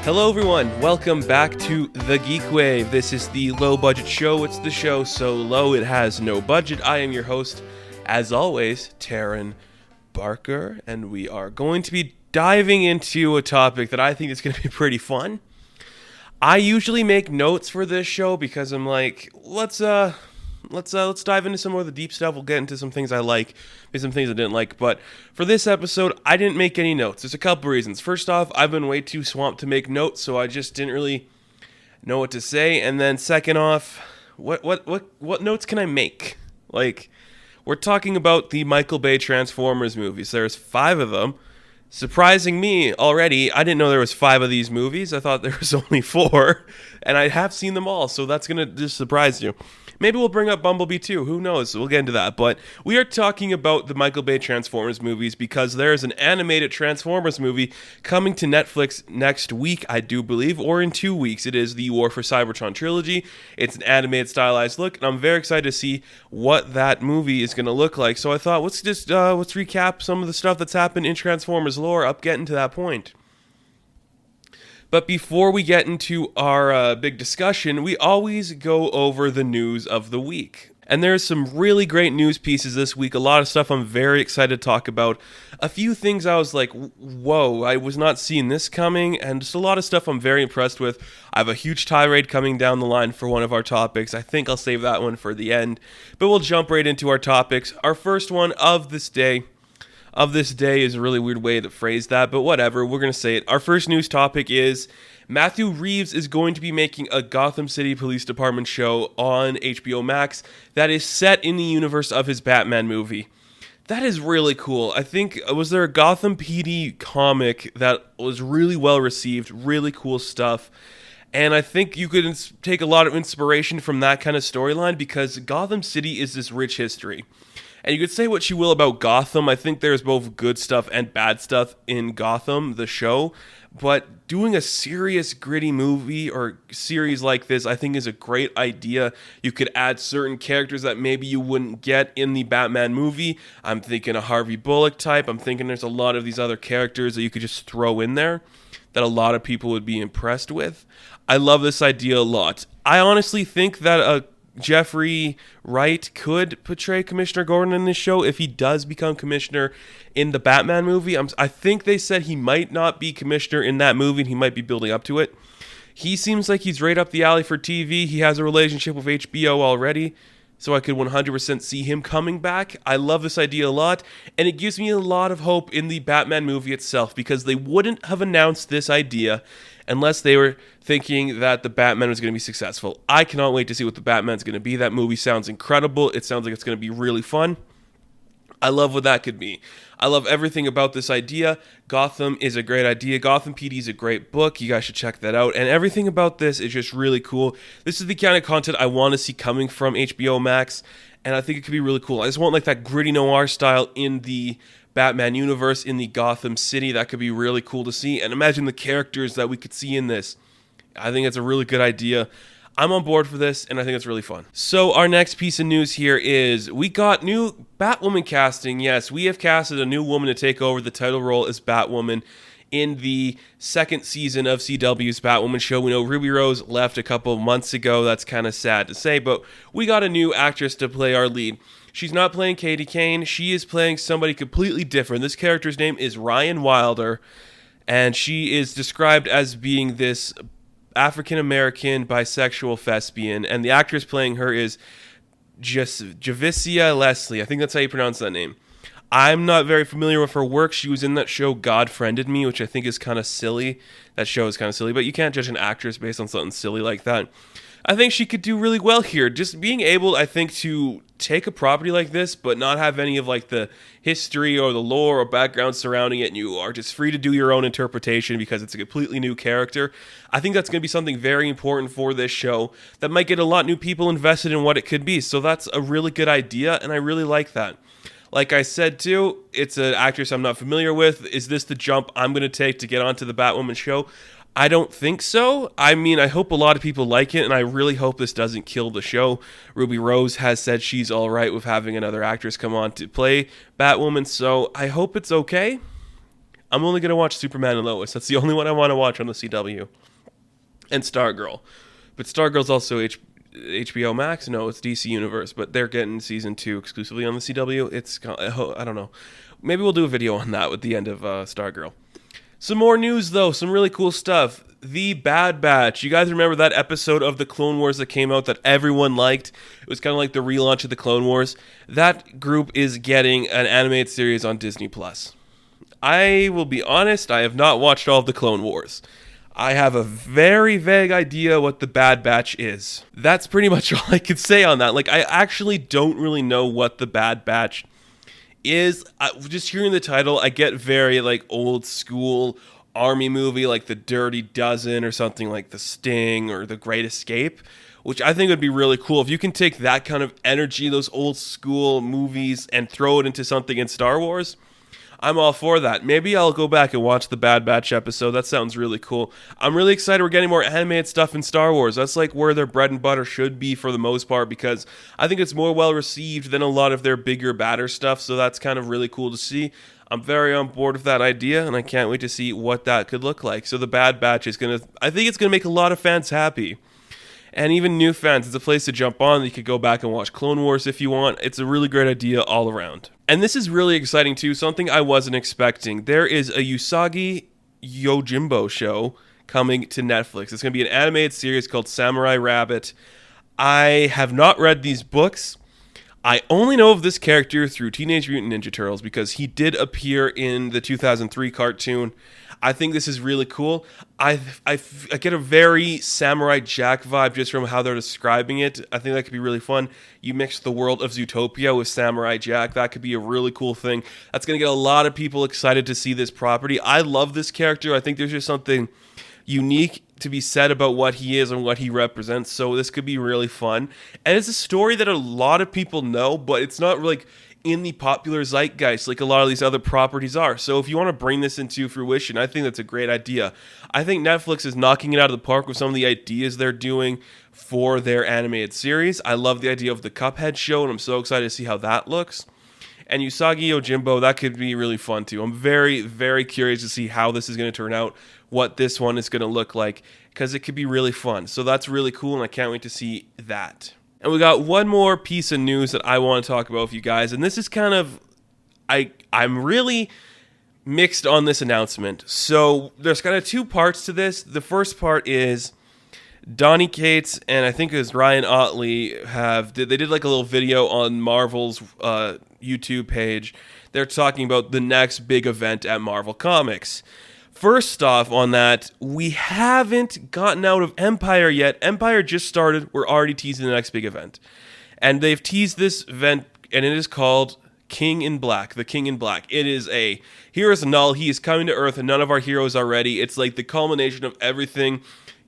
Hello everyone, welcome back to the GeekWave. This is the low budget show. It's the show so low it has no budget. I am your host, as always, Taryn Barker, and we are going to be diving into a topic that I think is going to be pretty fun. I usually make notes for this show because I'm like, let's dive into some more of the deep stuff. We'll get into some things I like, maybe some things I didn't like. But for this episode, I didn't make any notes. There's a couple reasons. First off, I've been way too swamped to make notes, so I just didn't really know what to say. And then second off, what notes can I make? Like, we're talking about the Michael Bay Transformers movies. There's 5 of them. Surprising me already, I didn't know there was 5 of these movies. I thought there was only 4, and I have seen them all, so that's going to just surprise you. Maybe we'll bring up Bumblebee too. Who knows? We'll get into that. But we are talking about the Michael Bay Transformers movies because there is an animated Transformers movie coming to Netflix next week, I do believe, or in 2 weeks. It is the War for Cybertron trilogy. It's an animated stylized look, and I'm very excited to see what that movie is going to look like. So I thought, let's recap some of the stuff that's happened in Transformers lore up getting to that point. But before we get into our big discussion, we always go over the news of the week. And there's some really great news pieces this week, a lot of stuff I'm very excited to talk about. A few things I was like, whoa, I was not seeing this coming, and just a lot of stuff I'm very impressed with. I have a huge tirade coming down the line for one of our topics. I think I'll save that one for the end. But we'll jump right into our topics. Our first one of this day is a really weird way to phrase that, but whatever, we're going to say it. Our first news topic is Matthew Reeves is going to be making a Gotham City Police Department show on HBO Max that is set in the universe of his Batman movie. That is really cool. I think, was there a Gotham PD comic that was really well received, really cool stuff, and I think you could take a lot of inspiration from that kind of storyline because Gotham City is this rich history. And you could say what you will about Gotham. I think there's both good stuff and bad stuff in Gotham, the show. But doing a serious, gritty movie or series like this, I think is a great idea. You could add certain characters that maybe you wouldn't get in the Batman movie. I'm thinking a Harvey Bullock type. I'm thinking there's a lot of these other characters that you could just throw in there that a lot of people would be impressed with. I love this idea a lot. I honestly think that Jeffrey Wright could portray Commissioner Gordon in this show if he does become commissioner in the Batman movie. I think they said he might not be commissioner in that movie and he might be building up to it. He seems like he's right up the alley for TV. He has a relationship with HBO already, so I could 100% see him coming back. I love this idea a lot, and it gives me a lot of hope in the Batman movie itself because they wouldn't have announced this idea unless they were thinking that the Batman was going to be successful. I cannot wait to see what the Batman's going to be. That movie sounds incredible. It sounds like it's going to be really fun. I love what that could be. I love everything about this idea. Gotham is a great idea. Gotham PD is a great book. You guys should check that out. And everything about this is just really cool. This is the kind of content I want to see coming from HBO Max, and I think it could be really cool. I just want like that gritty noir style in the Batman universe, in the Gotham City. That could be really cool to see. And imagine the characters that we could see in this. I think it's a really good idea. I'm on board for this, and I think it's really fun. So our next piece of news here is we got new Batwoman casting. Yes, we have casted a new woman to take over the title role as Batwoman in the second season of CW's Batwoman show. We know Ruby Rose left a couple of months ago. That's kind of sad to say, but we got a new actress to play our lead. She's not playing Katie Kane. She is playing somebody completely different. This character's name is Ryan Wilder, and she is described as being this African-American bisexual thespian, and the actress playing her is Javicia Leslie. I think that's how you pronounce that name. I'm not very familiar with her work. She was in that show God Friended Me, which I think is kind of silly. That show is kind of silly, but you can't judge an actress based on something silly like that. I think she could do really well here. Just being able, I think, to take a property like this, but not have any of like the history or the lore or background surrounding it, and you are just free to do your own interpretation because it's a completely new character. I think that's going to be something very important for this show that might get a lot of new people invested in what it could be. So that's a really good idea, and I really like that. Like I said, too, it's an actress I'm not familiar with. Is this the jump I'm going to take to get onto the Batwoman show? I don't think so. I mean, I hope a lot of people like it, and I really hope this doesn't kill the show. Ruby Rose has said she's all right with having another actress come on to play Batwoman, so I hope it's okay. I'm only going to watch Superman and Lois. That's the only one I want to watch on the CW. And Stargirl. But Stargirl's also HBO Max? No, it's DC Universe. But they're getting season 2 exclusively on the CW. I don't know. Maybe we'll do a video on that at the end of Stargirl. Some more news, though. Some really cool stuff. The Bad Batch. You guys remember that episode of the Clone Wars that came out that everyone liked? It was kind of like the relaunch of the Clone Wars. That group is getting an animated series on Disney+. I will be honest, I have not watched all of the Clone Wars. I have a very vague idea what the Bad Batch is. That's pretty much all I can say on that. Like, I actually don't really know what the Bad Batch is. Just hearing the title, I get very, like, old school army movie, like The Dirty Dozen or something like The Sting or The Great Escape, which I think would be really cool. If you can take that kind of energy, those old school movies, and throw it into something in Star Wars, I'm all for that. Maybe I'll go back and watch the Bad Batch episode. That sounds really cool. I'm really excited we're getting more animated stuff in Star Wars. That's like where their bread and butter should be for the most part, because I think it's more well received than a lot of their bigger, badder stuff, so that's kind of really cool to see. I'm very on board with that idea, and I can't wait to see what that could look like. So the Bad Batch is I think it's going to make a lot of fans happy. And even new fans, it's a place to jump on. You could go back and watch Clone Wars if you want. It's a really great idea all around. And this is really exciting too, something I wasn't expecting. There is a Usagi Yojimbo show coming to Netflix. It's going to be an animated series called Samurai Rabbit. I have not read these books. I only know of this character through Teenage Mutant Ninja Turtles because he did appear in the 2003 cartoon. I think this is really cool. I get a very Samurai Jack vibe just from how they're describing it. I think that could be really fun. You mix the world of Zootopia with Samurai Jack. That could be a really cool thing. That's going to get a lot of people excited to see this property. I love this character. I think there's just something unique to be said about what he is and what he represents. So this could be really fun. And it's a story that a lot of people know, but it's not like in the popular zeitgeist like a lot of these other properties are. So if you want to bring this into fruition, I think that's a great idea. I think Netflix is knocking it out of the park with some of the ideas they're doing for their animated series. I love the idea of the Cuphead show, and I'm so excited to see how that looks. And Usagi Yojimbo, that could be really fun too. I'm very, very curious to see how this is going to turn out, what this one is going to look like, because it could be really fun. So that's really cool, and I can't wait to see that. And we got one more piece of news that I want to talk about with you guys, and this is kind of, I'm really mixed on this announcement. So there's kind of two parts to this. The first part is Donny Cates and I think it was Ryan Otley they did like a little video on Marvel's YouTube page. They're talking about the next big event at Marvel Comics. First off on that, we haven't gotten out of Empire yet. Empire just started. We're already teasing the next big event. And they've teased this event, and it is called King in Black. The King in Black. It is a hero's null. He is coming to Earth, and none of our heroes are ready. It's like the culmination of everything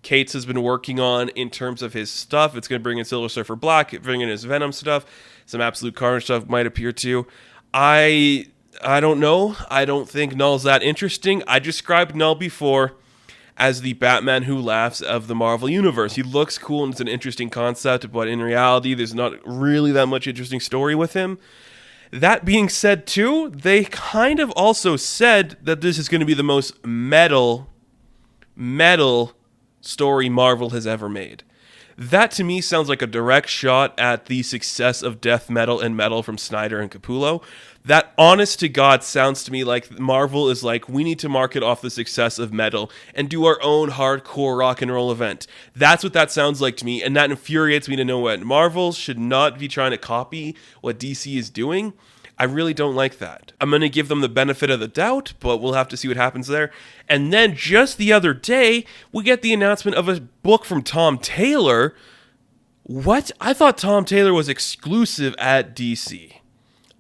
Cates has been working on in terms of his stuff. It's going to bring in Silver Surfer Black, bring in his Venom stuff. Some Absolute Carnage stuff might appear too. I don't know. I don't think Null's that interesting. I described Null before as the Batman Who Laughs of the Marvel Universe. He looks cool and it's an interesting concept, but in reality, there's not really that much interesting story with him. That being said, too, they kind of also said that this is going to be the most metal story Marvel has ever made. That to me sounds like a direct shot at the success of death metal and metal from Snyder and Capullo. That, honest to God, sounds to me like Marvel is like, we need to market off the success of metal and do our own hardcore rock and roll event. That's what that sounds like to me, and that infuriates me to no end. Marvel should not be trying to copy what DC is doing. I really don't like that. I'm going to give them the benefit of the doubt, but we'll have to see what happens there. And then just the other day, we get the announcement of a book from Tom Taylor. What? I thought Tom Taylor was exclusive at DC.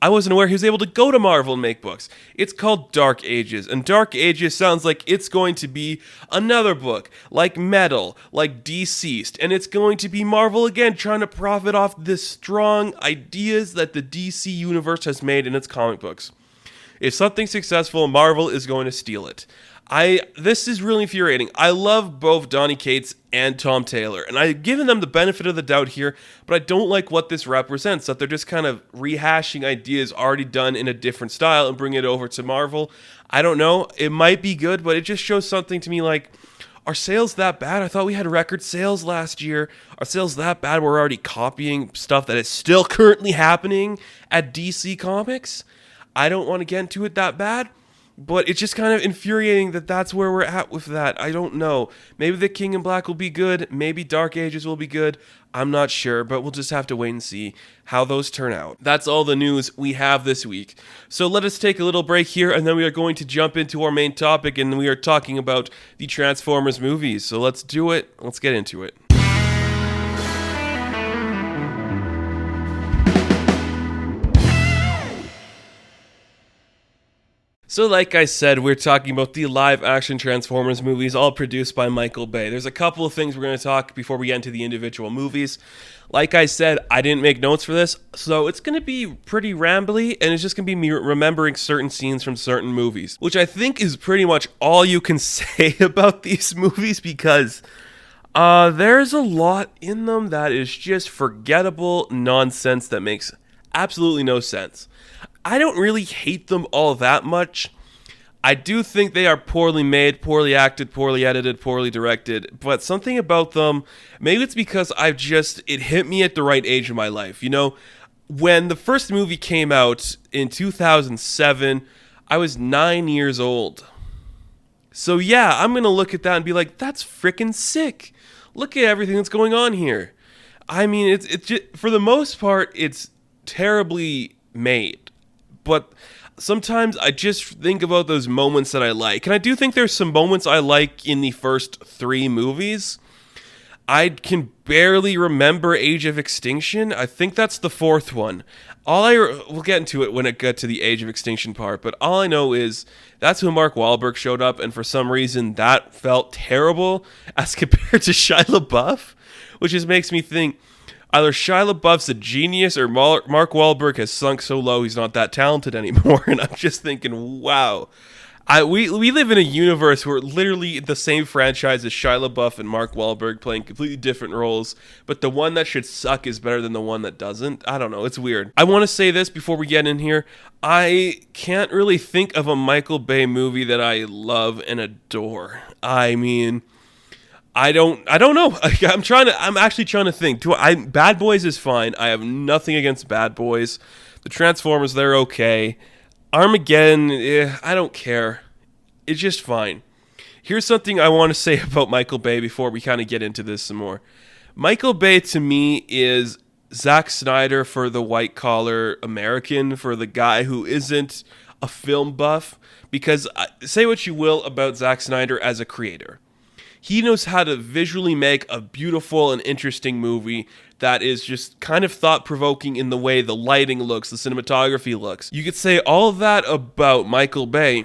I wasn't aware he was able to go to Marvel and make books. It's called Dark Ages, and Dark Ages sounds like it's going to be another book, like Metal, like Deceased, and it's going to be Marvel again trying to profit off the strong ideas that the DC universe has made in its comic books. If something's successful, Marvel is going to steal it. This is really infuriating. I love both Donny Cates and Tom Taylor, and I've given them the benefit of the doubt here, but I don't like what this represents, that they're just kind of rehashing ideas already done in a different style and bring it over to Marvel. I don't know. It might be good, but it just shows something to me like, are sales that bad? I thought we had record sales last year. Are sales that bad? We're already copying stuff that is still currently happening at DC Comics. I don't want to get into it that bad, but it's just kind of infuriating that that's where we're at with that. I don't know. Maybe The King in Black will be good. Maybe Dark Ages will be good. I'm not sure, but we'll just have to wait and see how those turn out. That's all the news we have this week. So let us take a little break here, and then we are going to jump into our main topic, and we are talking about the Transformers movies. So let's do it. Let's get into it. So like I said, we're talking about the live-action Transformers movies, all produced by Michael Bay. There's a couple of things we're going to talk before we get into the individual movies. Like I said, I didn't make notes for this, so it's going to be pretty rambly, and it's just going to be me remembering certain scenes from certain movies, which I think is pretty much all you can say about these movies, because there's a lot in them that is just forgettable nonsense that makes absolutely no sense. I don't really hate them all that much. I do think they are poorly made, poorly acted, poorly edited, poorly directed, but something about them, maybe it's because it hit me at the right age in my life. You know, when the first movie came out in 2007, I was 9 years old. So yeah, I'm going to look at that and be like, that's freaking sick. Look at everything that's going on here. I mean, it's just, for the most part, it's terribly made. But sometimes I just think about those moments that I like. And I do think there's some moments I like in the first three movies. I can barely remember Age of Extinction. I think that's the fourth one. We'll get into it when it gets to the Age of Extinction part, but all I know is that's when Mark Wahlberg showed up, and for some reason that felt terrible as compared to Shia LaBeouf, which just makes me think, either Shia LaBeouf's a genius or Mark Wahlberg has sunk so low he's not that talented anymore. And I'm just thinking, wow. We live in a universe where literally the same franchise as Shia LaBeouf and Mark Wahlberg playing completely different roles, but the one that should suck is better than the one that doesn't. I don't know. It's weird. I want to say this before we get in here. I can't really think of a Michael Bay movie that I love and adore. I mean, I don't know. I'm actually trying to think. Bad Boys is fine. I have nothing against Bad Boys. The Transformers, they're okay. Armageddon, I don't care. It's just fine. Here's something I want to say about Michael Bay before we kind of get into this some more. Michael Bay, to me, is Zack Snyder for the white-collar American, for the guy who isn't a film buff. Because say what you will about Zack Snyder as a creator. He knows how to visually make a beautiful and interesting movie that is just kind of thought-provoking in the way the lighting looks, the cinematography looks. You could say all of that about Michael Bay,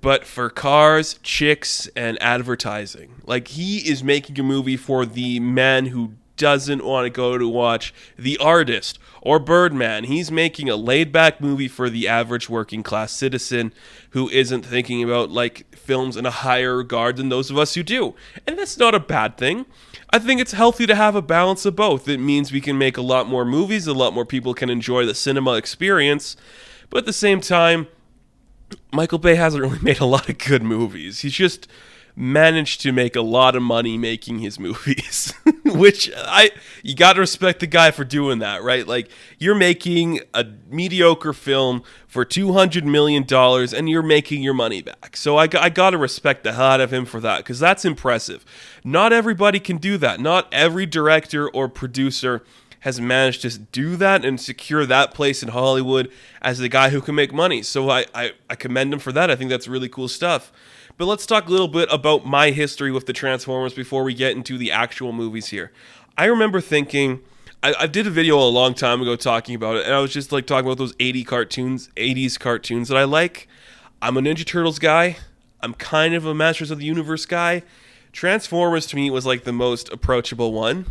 but for cars, chicks, and advertising. Like, he is making a movie for the man who doesn't want to go to watch The Artist or Birdman. He's making a laid-back movie for the average working-class citizen who isn't thinking about, like, films in a higher regard than those of us who do. And that's not a bad thing. I think it's healthy to have a balance of both. It means we can make a lot more movies, a lot more people can enjoy the cinema experience, but at the same time, Michael Bay hasn't really made a lot of good movies. He's just managed to make a lot of money making his movies, which you got to respect the guy for doing that, right? Like, you're making a mediocre film for $200 million and you're making your money back. So I got to respect the hell out of him for that, because that's impressive. Not everybody can do that. Not every director or producer has managed to do that and secure that place in Hollywood as the guy who can make money. So I commend him for that. I think that's really cool stuff. But let's talk a little bit about my history with the Transformers before we get into the actual movies here. I remember thinking, I did a video a long time ago talking about it, and I was just like talking about those 80s cartoons that I like. I'm a Ninja Turtles guy. I'm kind of a Masters of the Universe guy. Transformers to me was like the most approachable one,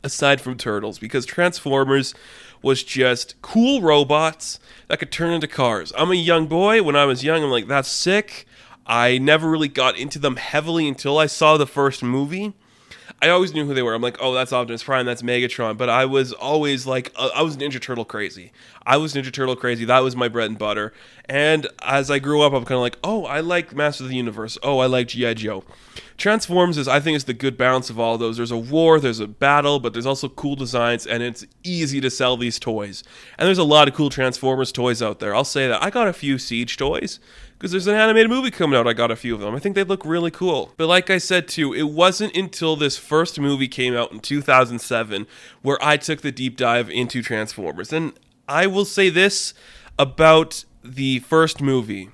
aside from Turtles, because Transformers was just cool robots that could turn into cars. I'm a young boy. When I was young, I'm like, that's sick. I never really got into them heavily until I saw the first movie. I always knew who they were. I'm like, oh, that's Optimus Prime, that's Megatron. But I was always like, I was Ninja Turtle crazy. That was my bread and butter. And as I grew up, I'm kind of like, oh, I like Master of the Universe. Oh, I like G.I. Joe. Transformers I think, is the good balance of all those. There's a war, there's a battle, but there's also cool designs, and it's easy to sell these toys. And there's a lot of cool Transformers toys out there. I'll say that. I got a few Siege toys, because there's an animated movie coming out. I got a few of them. I think they look really cool. But like I said too, it wasn't until this first movie came out in 2007 where I took the deep dive into Transformers. And I will say this about the first movie.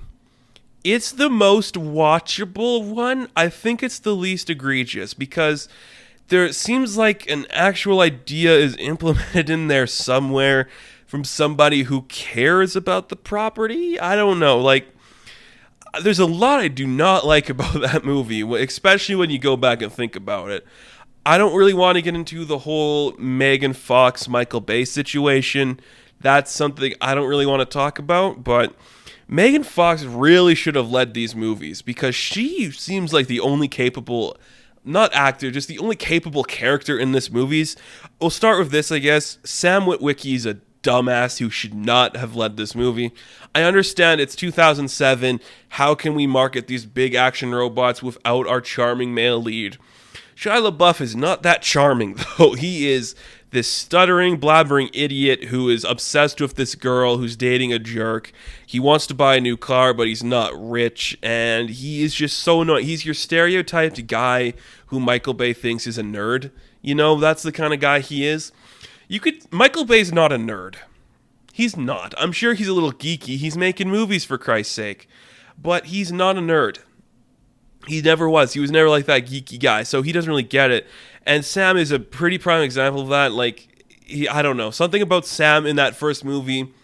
It's the most watchable one. I think it's the least egregious because there seems like an actual idea is implemented in there somewhere from somebody who cares about the property. I don't know, like, there's a lot I do not like about that movie, especially when you go back and think about it. I don't really want to get into the whole Megan Fox, Michael Bay situation. That's something I don't really want to talk about, but Megan Fox really should have led these movies because she seems like the only capable, not actor, just the only capable character in this movies. We'll start with this, I guess. Sam Witwicky's a dumbass who should not have led this movie. I understand it's 2007. How can we market these big action robots without our charming male lead? Shia LaBeouf is not that charming, though. He is this stuttering, blabbering idiot who is obsessed with this girl who's dating a jerk. He wants to buy a new car, but he's not rich, and he is just so annoying. He's your stereotyped guy who Michael Bay thinks is a nerd. You know, that's the kind of guy he is. Michael Bay's not a nerd. He's not. I'm sure he's a little geeky. He's making movies, for Christ's sake. But he's not a nerd. He never was. He was never like that geeky guy, so he doesn't really get it. And Sam is a pretty prime example of that. Like, I don't know. Something about Sam in that first movie,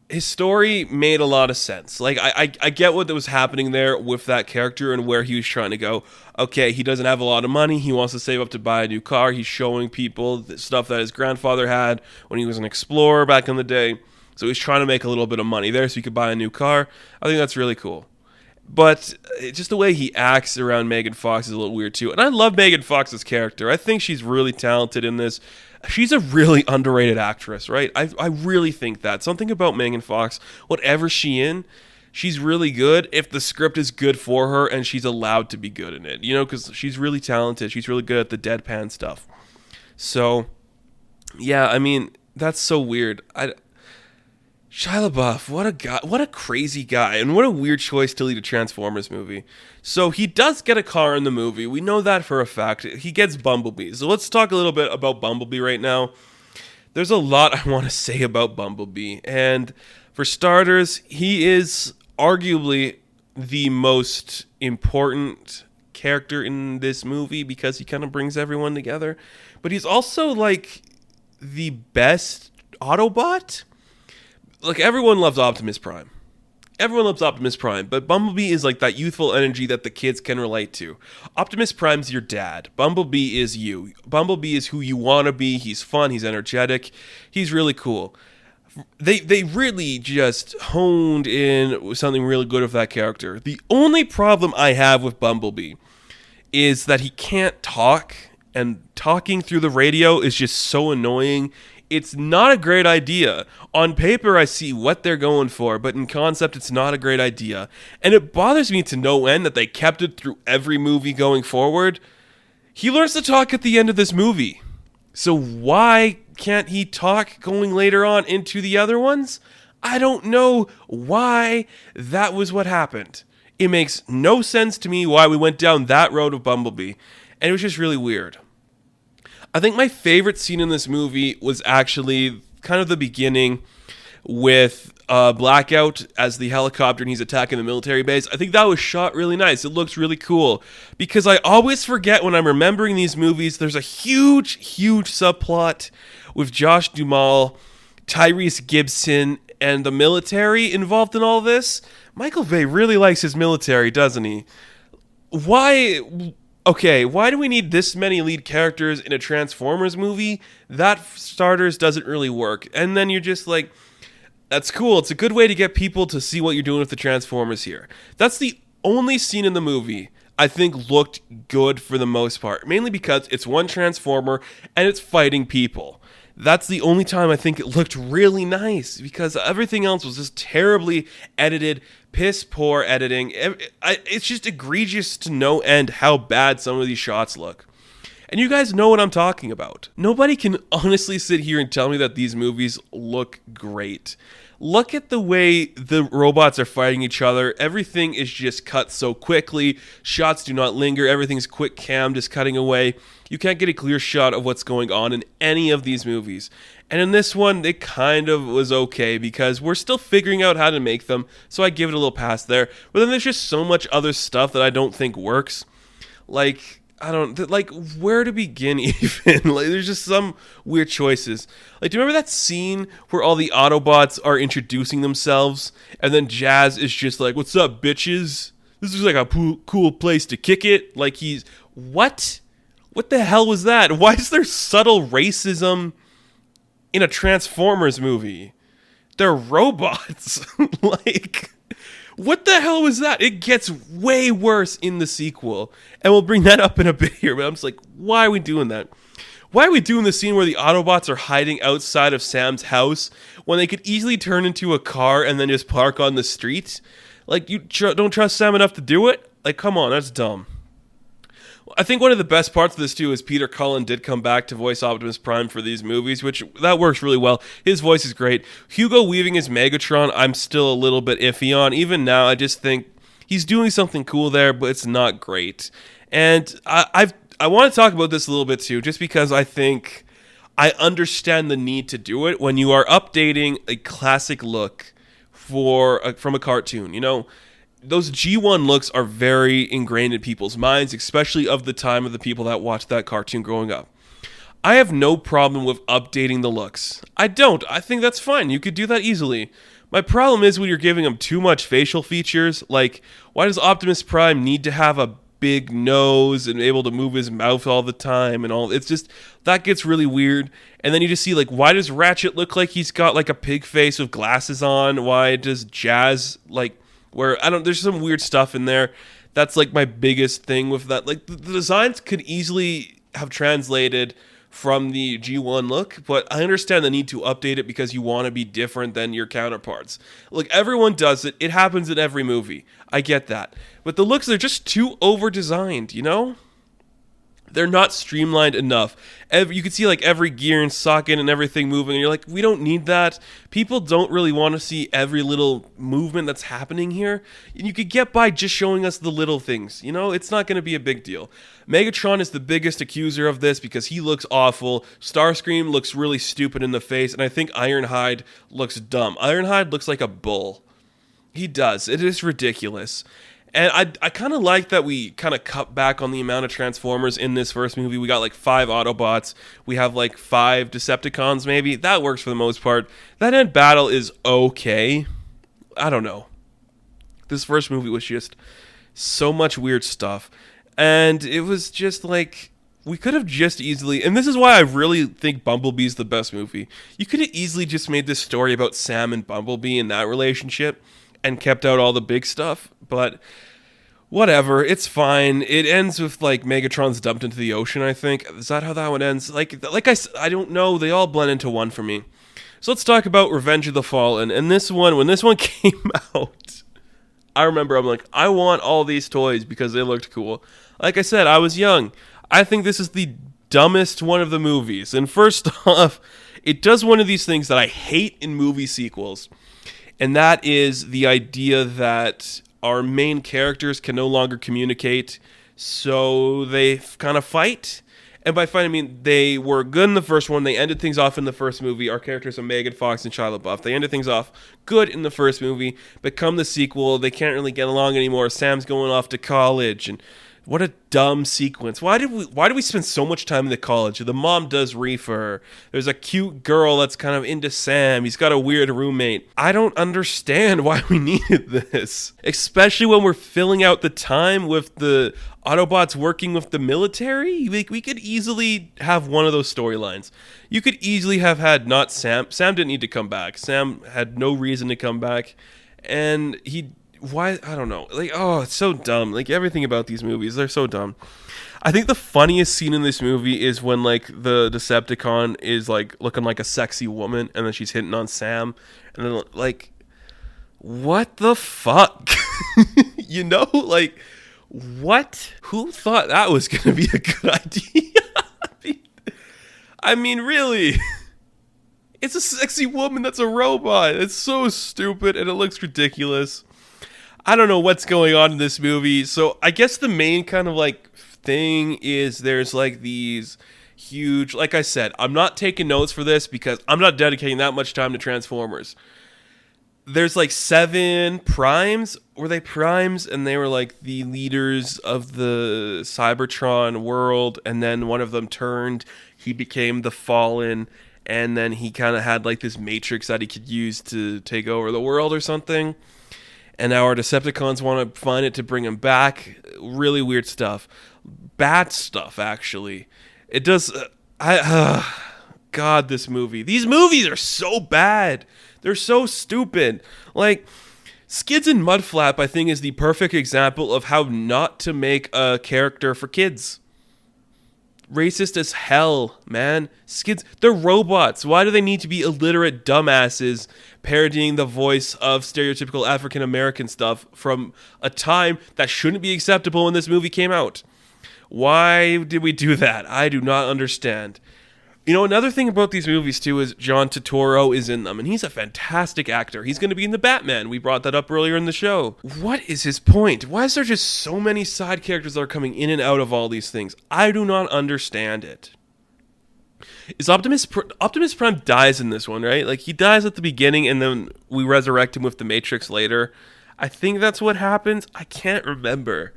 his story made a lot of sense. Like, I get what was happening there with that character and where he was trying to go. Okay, he doesn't have a lot of money. He wants to save up to buy a new car. He's showing people the stuff that his grandfather had when he was an explorer back in the day. So he's trying to make a little bit of money there so he could buy a new car. I think that's really cool. But just the way he acts around Megan Fox is a little weird too. And I love Megan Fox's character. I think she's really talented in this. She's a really underrated actress, right? I really think that. Something about Megan Fox, whatever she's really good if the script is good for her and she's allowed to be good in it. You know, because she's really talented. She's really good at the deadpan stuff. So, yeah, I mean, that's so weird. Shia LaBeouf, what a guy, what a crazy guy, and what a weird choice to lead a Transformers movie. So he does get a car in the movie. We know that for a fact. He gets Bumblebee. So let's talk a little bit about Bumblebee right now. There's a lot I want to say about Bumblebee. And for starters, he is arguably the most important character in this movie because he kind of brings everyone together. But he's also like the best Autobot. Like, everyone loves Optimus Prime. But Bumblebee is like that youthful energy that the kids can relate to. Optimus Prime's your dad. Bumblebee is you. Bumblebee is who you want to be. He's fun. He's energetic. He's really cool. They really just honed in with something really good of that character. The only problem I have with Bumblebee is that he can't talk, and talking through the radio is just so annoying. It's not a great idea. On paper, I see what they're going for, but in concept, it's not a great idea. And it bothers me to no end that they kept it through every movie going forward. He learns to talk at the end of this movie. So why can't he talk going later on into the other ones? I don't know why that was what happened. It makes no sense to me why we went down that road of Bumblebee. And it was just really weird. I think my favorite scene in this movie was actually kind of the beginning with Blackout as the helicopter and he's attacking the military base. I think that was shot really nice. It looks really cool. Because I always forget when I'm remembering these movies, there's a huge subplot with Josh Duhamel, Tyrese Gibson, and the military involved in all this. Michael Bay really likes his military, doesn't he? Why do we need this many lead characters in a Transformers movie? That, for starters, doesn't really work. And then you're just like, that's cool. It's a good way to get people to see what you're doing with the Transformers here. That's the only scene in the movie I think looked good for the most part, mainly because it's one Transformer and it's fighting people. That's the only time I think it looked really nice, because everything else was just terribly edited, piss poor editing. It's just egregious to no end how bad some of these shots look. And you guys know what I'm talking about. Nobody can honestly sit here and tell me that these movies look great. Look at the way the robots are fighting each other. Everything is just cut so quickly. Shots do not linger. Everything's quick cam, just cutting away. You can't get a clear shot of what's going on in any of these movies. And in this one, it kind of was okay, because we're still figuring out how to make them, so I give it a little pass there. But then there's just so much other stuff that I don't think works. Like, where to begin even? Like, there's just some weird choices. Like, do you remember that scene where all the Autobots are introducing themselves, and then Jazz is just like, "What's up, bitches? This is like a cool place to kick it." Like, what? What the hell was that? Why is there subtle racism in a Transformers movie? They're robots. Like, what the hell was that? It gets way worse in the sequel. And we'll bring that up in a bit here. But I'm just like, why are we doing that? Why are we doing the scene where the Autobots are hiding outside of Sam's house when they could easily turn into a car and then just park on the street? Like, you don't trust Sam enough to do it? Like, come on, that's dumb. I think one of the best parts of this, too, is Peter Cullen did come back to voice Optimus Prime for these movies, which that works really well. His voice is great. Hugo Weaving as Megatron, I'm still a little bit iffy on. Even now, I just think he's doing something cool there, but it's not great. And I want to talk about this a little bit, too, just because I think I understand the need to do it when you are updating a classic look from a cartoon, you know? Those G1 looks are very ingrained in people's minds, especially of the time of the people that watched that cartoon growing up. I have no problem with updating the looks. I don't. I think that's fine. You could do that easily. My problem is when you're giving them too much facial features. Like, why does Optimus Prime need to have a big nose and able to move his mouth all the time and all? It's just, that gets really weird. And then you just see, like, why does Ratchet look like he's got, like, a pig face with glasses on? Why does Jazz, like, there's some weird stuff in there. That's like my biggest thing with that. Like, the designs could easily have translated from the G1 look, but I understand the need to update it because you want to be different than your counterparts. Like, everyone does it. It happens in every movie. I get that. But the looks are just too over-designed, you know? They're not streamlined enough. You can see like every gear and socket and everything moving, and you're like, we don't need that. People don't really want to see every little movement that's happening here. And you could get by just showing us the little things. You know, it's not going to be a big deal. Megatron is the biggest accuser of this because he looks awful. Starscream looks really stupid in the face, and I think Ironhide looks dumb. Ironhide looks like a bull. He does. It is ridiculous. And I kind of like that we kind of cut back on the amount of Transformers in this first movie. We got like 5 Autobots. We have like 5 Decepticons maybe. That works for the most part. That end battle is okay. I don't know. This first movie was just so much weird stuff. And it was just like, we could have just easily, and this is why I really think Bumblebee's the best movie. You could have easily just made this story about Sam and Bumblebee and that relationship and kept out all the big stuff, but whatever, it's fine. It ends with like Megatron's dumped into the ocean, I think. Is that how that one ends? Like I don't know. They all blend into one for me. So let's talk about Revenge of the Fallen. And this one, when this one came out, I remember I'm like, I want all these toys because they looked cool. Like I said, I was young. I think this is the dumbest one of the movies. And first off, it does one of these things that I hate in movie sequels. And that is the idea that our main characters can no longer communicate, so they kind of fight. And by fight, I mean they were good in the first one. They ended things off in the first movie. Our characters are Megan Fox and Shia LaBeouf. They ended things off good in the first movie, but come the sequel, they can't really get along anymore. Sam's going off to college, and what a dumb sequence. Why did we spend so much time in the college? The mom does reefer. There's a cute girl that's kind of into Sam. He's got a weird roommate. I don't understand why we needed this. Especially when we're filling out the time with the Autobots working with the military. We could easily have one of those storylines. You could easily have had not Sam. Sam didn't need to come back. Sam had no reason to come back. And why, I don't know. Like, oh, it's so dumb. Like, everything about these movies, they're so dumb. I think the funniest scene in this movie is when, like, the Decepticon is, like, looking like a sexy woman, and then she's hitting on Sam, and then, like, what the fuck? You know? Like, what? Who thought that was gonna be a good idea? I mean, really? It's a sexy woman that's a robot. It's so stupid, and it looks ridiculous. I don't know what's going on in this movie. So I guess the main kind of like thing is there's like these huge, like I said, I'm not taking notes for this because I'm not dedicating that much time to Transformers. There's like 7 primes. Were they primes? And they were like the leaders of the Cybertron world. And then one of them turned. He became the Fallen. And then he kind of had like this matrix that he could use to take over the world or something. And now our Decepticons want to find it to bring him back. Really weird stuff. Bad stuff, actually. It does... God, this movie. These movies are so bad. They're so stupid. Like, Skids and Mudflap, I think, is the perfect example of how not to make a character for kids. Racist as hell, man. Skids, they're robots. Why do they need to be illiterate dumbasses parodying the voice of stereotypical African American stuff from a time that shouldn't be acceptable when this movie came out? Why did we do that? I do not understand. You know, another thing about these movies, too, is John Turturro is in them, and he's a fantastic actor. He's going to be in the Batman. We brought that up earlier in the show. What is his point? Why is there just so many side characters that are coming in and out of all these things? I do not understand it. Is Optimus Prime dies in this one, right? Like, he dies at the beginning, and then we resurrect him with the Matrix later. I think that's what happens. I can't remember.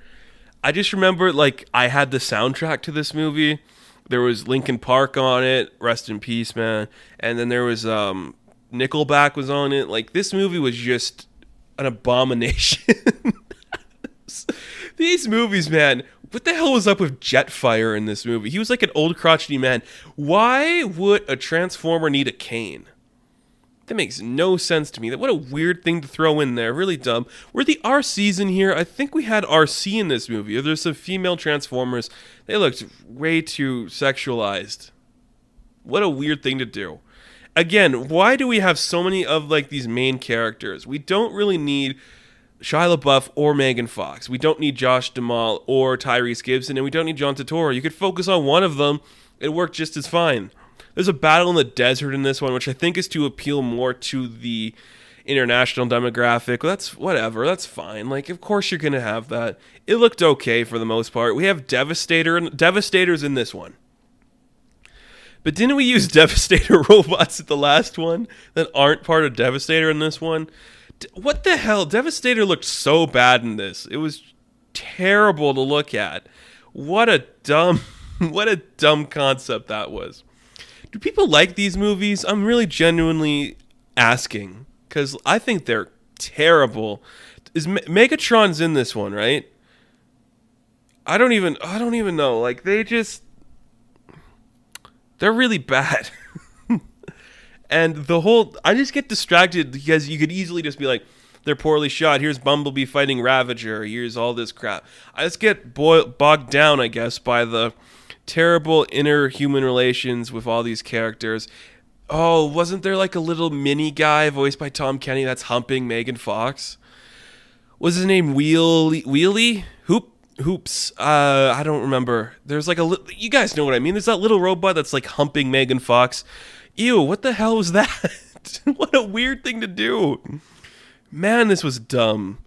I just remember, like, I had the soundtrack to this movie. There was Linkin Park on it, rest in peace, man. And then there was Nickelback was on it. Like, this movie was just an abomination. These movies, man. What the hell was up with Jetfire in this movie? He was like an old crotchety man. Why would a Transformer need a cane? That makes no sense to me. What a weird thing to throw in there. Really dumb. Were the RCs in here? I think we had RC in this movie. There's some female Transformers. They looked way too sexualized. What a weird thing to do. Again, why do we have so many of like these main characters? We don't really need Shia LaBeouf or Megan Fox. We don't need Josh Duhamel or Tyrese Gibson, and we don't need John Turturro. You could focus on one of them. It worked just as fine. There's a battle in the desert in this one, which I think is to appeal more to the international demographic. That's whatever. That's fine. Like, of course you're going to have that. It looked okay for the most part. We have Devastators in this one. But didn't we use Devastator robots at the last one that aren't part of Devastator in this one? What the hell? Devastator looked so bad in this. It was terrible to look at. What a dumb concept that was. Do people like these movies? I'm really genuinely asking, because I think they're terrible. Is Megatron's in this one, right? I don't even know. Like, they're really bad. And I just get distracted because you could easily just be like, they're poorly shot. Here's Bumblebee fighting Ravager. Here's all this crap. I just get bogged down, I guess, by the terrible inner human relations with all these characters. Oh, wasn't there like a little mini guy voiced by Tom Kenny that's humping Megan Fox? Was his name Wheelie? Hoops. I don't remember. There's like you guys know what I mean. There's that little robot that's like humping Megan Fox. Ew, what the hell was that? What a weird thing to do. Man, this was dumb.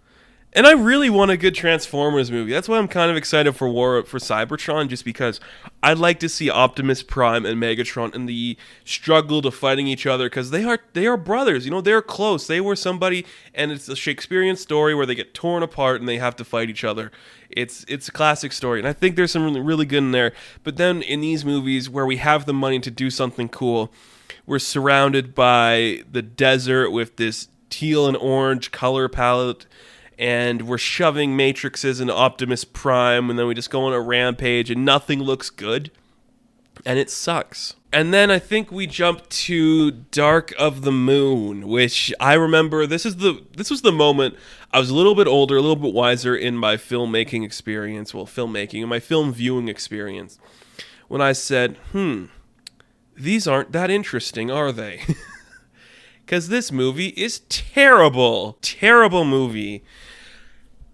And I really want a good Transformers movie. That's why I'm kind of excited for Cybertron, just because I'd like to see Optimus Prime and Megatron in the struggle to fighting each other, because they are brothers. You know, they're close. They were somebody, and it's a Shakespearean story where they get torn apart and they have to fight each other. It's a classic story, and I think there's some really good in there. But then in these movies where we have the money to do something cool, we're surrounded by the desert with this teal and orange color palette, and we're shoving matrices into Optimus Prime, and then we just go on a rampage, and nothing looks good, and it sucks. And then I think we jump to Dark of the Moon, which I remember this was the moment I was a little bit older, a little bit wiser in my filmmaking experience, in my film viewing experience, when I said, these aren't that interesting, are they? Because this movie is terrible. Terrible movie.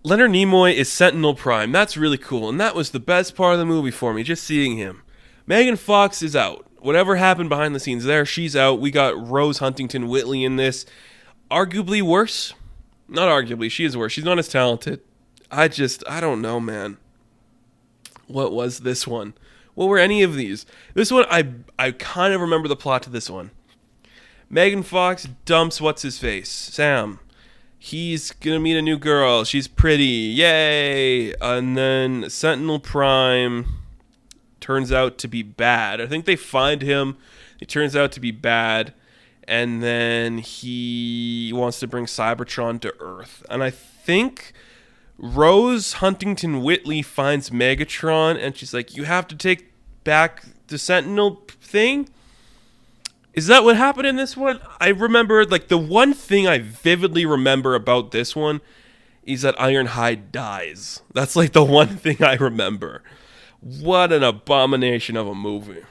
Leonard Nimoy is Sentinel Prime. That's really cool, and that was the best part of the movie for me, just seeing him. Megan Fox is out. Whatever happened behind the scenes there, she's out. We got Rose Huntington Whiteley in this. Arguably worse. Not arguably, she is worse. She's not as talented. I don't know, man. What was this one? What were any of these? This one, I kind of remember the plot to this one. Megan Fox dumps what's-his-face, Sam. He's gonna meet a new girl. She's pretty. Yay! And then Sentinel Prime turns out to be bad. I think they find him. It turns out to be bad. And then he wants to bring Cybertron to Earth. And I think Rose Huntington Whiteley finds Megatron, and she's like, you have to take back the Sentinel thing? Is that what happened in this one? I remember, the one thing I vividly remember about this one is that Ironhide dies. That's, the one thing I remember. What an abomination of a movie.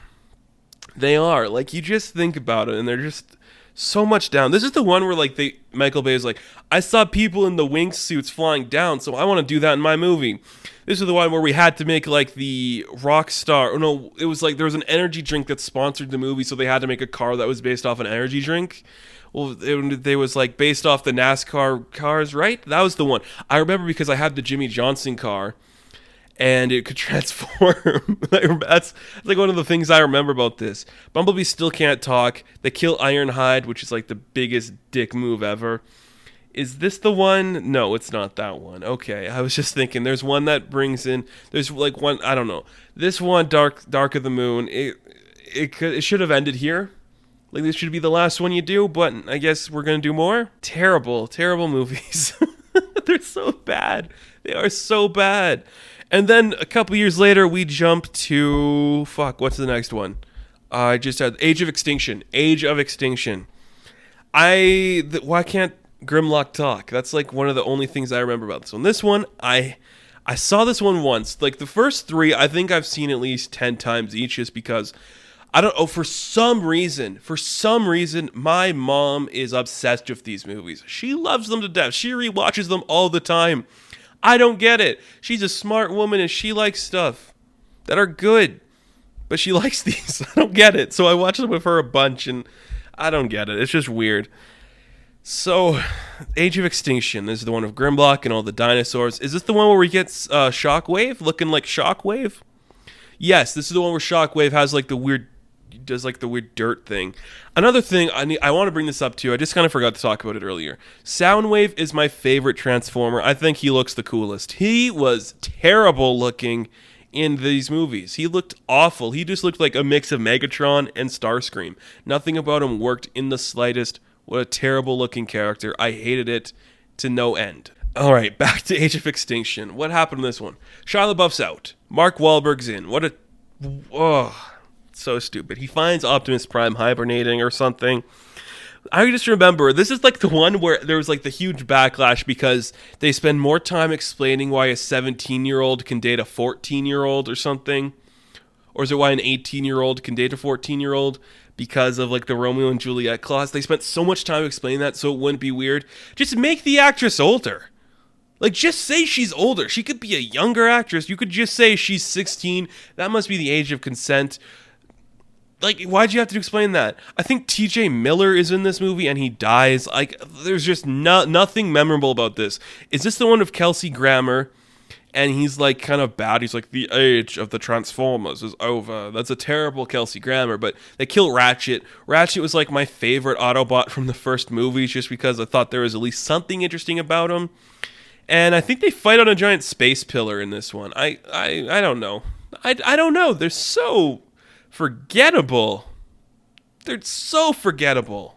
They are. You just think about it, and they're just so much down. This is the one where, Michael Bay is like, I saw people in the wingsuits flying down, so I want to do that in my movie. This is the one where we had to make, the rock star. Or no, it was there was an energy drink that sponsored the movie, so they had to make a car that was based off an energy drink. Well, they was, based off the NASCAR cars, right? That was the one. I remember because I had the Jimmy Johnson car, and it could transform. That's one of the things I remember about this. Bumblebee still can't talk. They kill Ironhide, which is, the biggest dick move ever. Is this the one? No, it's not that one. Okay, I was just thinking. There's one that brings in. There's one. I don't know. This one, Dark of the Moon. It should have ended here. This should be the last one you do. But I guess we're gonna do more. Terrible movies. They're so bad. They are so bad. And then a couple years later, we jump to what's the next one? I just had Age of Extinction. Age of Extinction. Why can't Grimlock talk? That's one of the only things I remember about this one. This one, I saw this one once. The first three, I think I've seen at least 10 times each, just because I don't know, for some reason, my mom is obsessed with these movies. She loves them to death. She rewatches them all the time. I don't get it. She's a smart woman and she likes stuff that are good, but she likes these. I don't get it. So I watched them with her a bunch and I don't get it. It's just weird. So, Age of Extinction. This is the one with Grimlock and all the dinosaurs. Is this the one where we get Shockwave looking like Shockwave? Yes, this is the one where Shockwave has the weird dirt thing. Another thing I want to bring this up too. I just kind of forgot to talk about it earlier. Soundwave is my favorite Transformer. I think he looks the coolest. He was terrible looking in these movies. He looked awful. He just looked like a mix of Megatron and Starscream. Nothing about him worked in the slightest. What a terrible looking character. I hated it to no end. All right, back to Age of Extinction. What happened in this one? Shia LaBeouf's out. Mark Wahlberg's in. So stupid. He finds Optimus Prime hibernating or something. I just remember, this is the one where there was the huge backlash because they spend more time explaining why a 17-year-old can date a 14-year-old or something. Or is it why an 18-year-old can date a 14-year-old? Because of the Romeo and Juliet clause. They spent so much time explaining that so it wouldn't be weird. Just make the actress older. Just say she's older. She could be a younger actress. You could just say she's 16. That must be the age of consent. Why'd you have to explain that? I think TJ Miller is in this movie and he dies. There's just nothing memorable about this. Is this the one of Kelsey Grammer? And he's kind of bad. He's the age of the Transformers is over. That's a terrible Kelsey Grammer. But they kill Ratchet. Ratchet was my favorite Autobot from the first movies, just because I thought there was at least something interesting about him. And I think they fight on a giant space pillar in this one. I don't know. I don't know. They're so forgettable. They're so forgettable.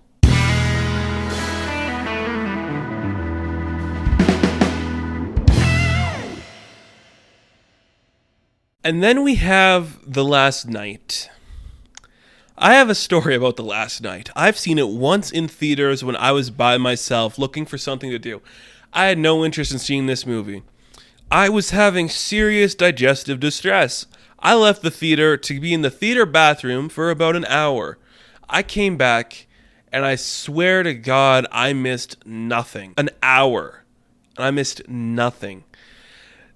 And then we have The Last Night. I have a story about The Last Night. I've seen it once in theaters when I was by myself looking for something to do. I had no interest in seeing this movie. I was having serious digestive distress. I left the theater to be in the theater bathroom for about an hour. I came back, and I swear to God, I missed nothing. An hour. And I missed nothing.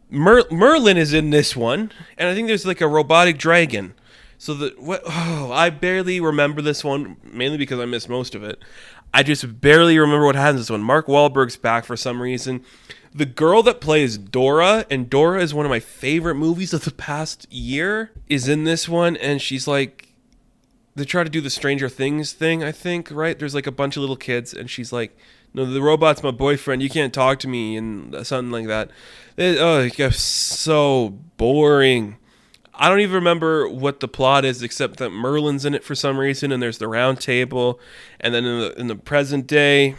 Merlin is in this one, and I think there's like a robotic dragon. So I barely remember this one, mainly because I missed most of it. I just barely remember what happens in this one. Mark Wahlberg's back for some reason. The girl that plays Dora, and Dora is one of my favorite movies of the past year, is in this one, and she's like, they try to do the Stranger Things thing, I think, right? There's like a bunch of little kids, and she's like, no, the robot's my boyfriend, you can't talk to me, and something like that. It got so boring. I don't even remember what the plot is, except that Merlin's in it for some reason, and there's the round table, and then in the present day,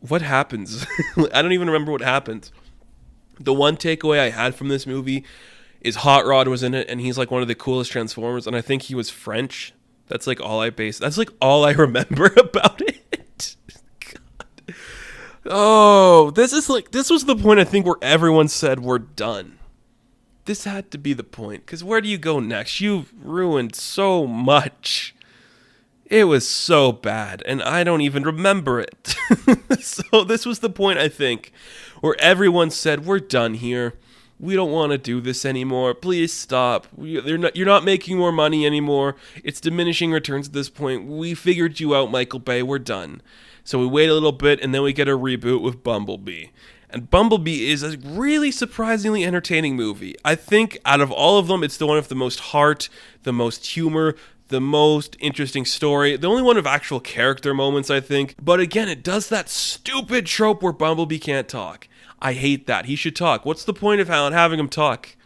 what happens? I don't even remember what happens. The one takeaway I had from this movie is Hot Rod was in it, and he's like one of the coolest Transformers, and I think he was French. That's like all I remember about it. God. Oh, this was the point I think where everyone said we're done. This had to be the point, because where do you go next? You've ruined so much. It was so bad, and I don't even remember it. So this was the point, I think, where everyone said, we're done here. We don't want to do this anymore. Please stop. You're not making more money anymore. It's diminishing returns at this point. We figured you out, Michael Bay. We're done. So we wait a little bit, and then we get a reboot with Bumblebee. And Bumblebee is a really surprisingly entertaining movie. I think out of all of them, it's the one with the most heart, the most humor, the most interesting story, the only one of actual character moments, I think. But again, it does that stupid trope where Bumblebee can't talk. I hate that. He should talk. What's the point of having him talk?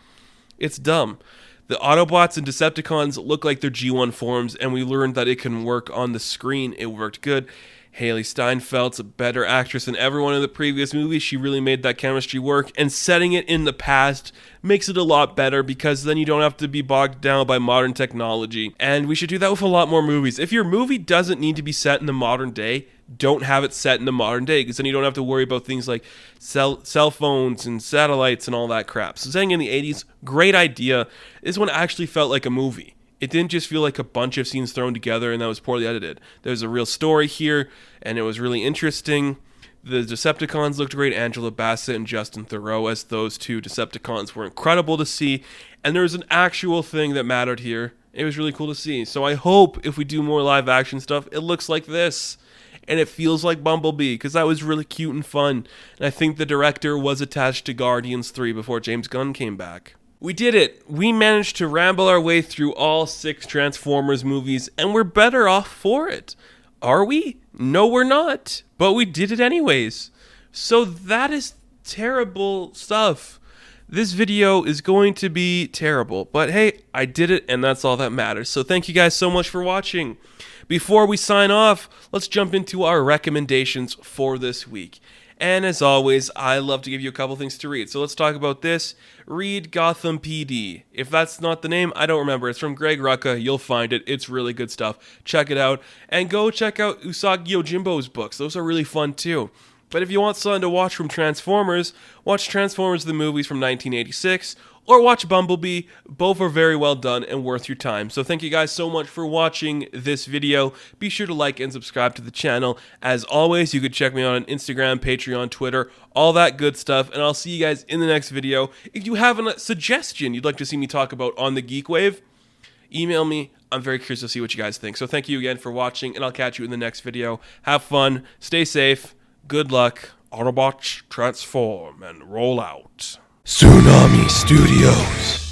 It's dumb. The Autobots and Decepticons look like they're G1 forms, and we learned that it can work on the screen. It worked good. Haley Steinfeld's a better actress than everyone in the previous movies. She really made that chemistry work, and setting it in the past makes it a lot better, because then you don't have to be bogged down by modern technology. And we should do that with a lot more movies. If your movie doesn't need to be set in the modern day, don't have it set in the modern day, because then you don't have to worry about things like cell phones and satellites and all that crap. So saying in the 80s, great idea. This one actually felt like a movie. It didn't just feel like a bunch of scenes thrown together and that was poorly edited. There's a real story here, and it was really interesting. The Decepticons looked great. Angela Bassett and Justin Theroux as those two Decepticons were incredible to see. And there was an actual thing that mattered here. It was really cool to see. So I hope if we do more live action stuff, it looks like this. And it feels like Bumblebee, because that was really cute and fun. And I think the director was attached to Guardians 3 before James Gunn came back. We did it. We managed to ramble our way through all 6 Transformers movies, and we're better off for it. Are we? No, we're not. But we did it anyways. So that is terrible stuff. This video is going to be terrible. But hey, I did it, and that's all that matters. So thank you guys so much for watching. Before we sign off, let's jump into our recommendations for this week. And as always, I love to give you a couple things to read. So let's talk about this. Read Gotham PD. If that's not the name, I don't remember. It's from Greg Rucka. You'll find it. It's really good stuff. Check it out. And go check out Usagi Yojimbo's books. Those are really fun too. But if you want something to watch from Transformers, watch Transformers the movies from 1986, or watch Bumblebee. Both are very well done and worth your time. So thank you guys so much for watching this video. Be sure to like and subscribe to the channel. As always, you can check me out on Instagram, Patreon, Twitter, all that good stuff. And I'll see you guys in the next video. If you have a suggestion you'd like to see me talk about on the GeekWave, email me. I'm very curious to see what you guys think. So thank you again for watching, and I'll catch you in the next video. Have fun. Stay safe. Good luck. Autobots transform and roll out. Tsunami Studios.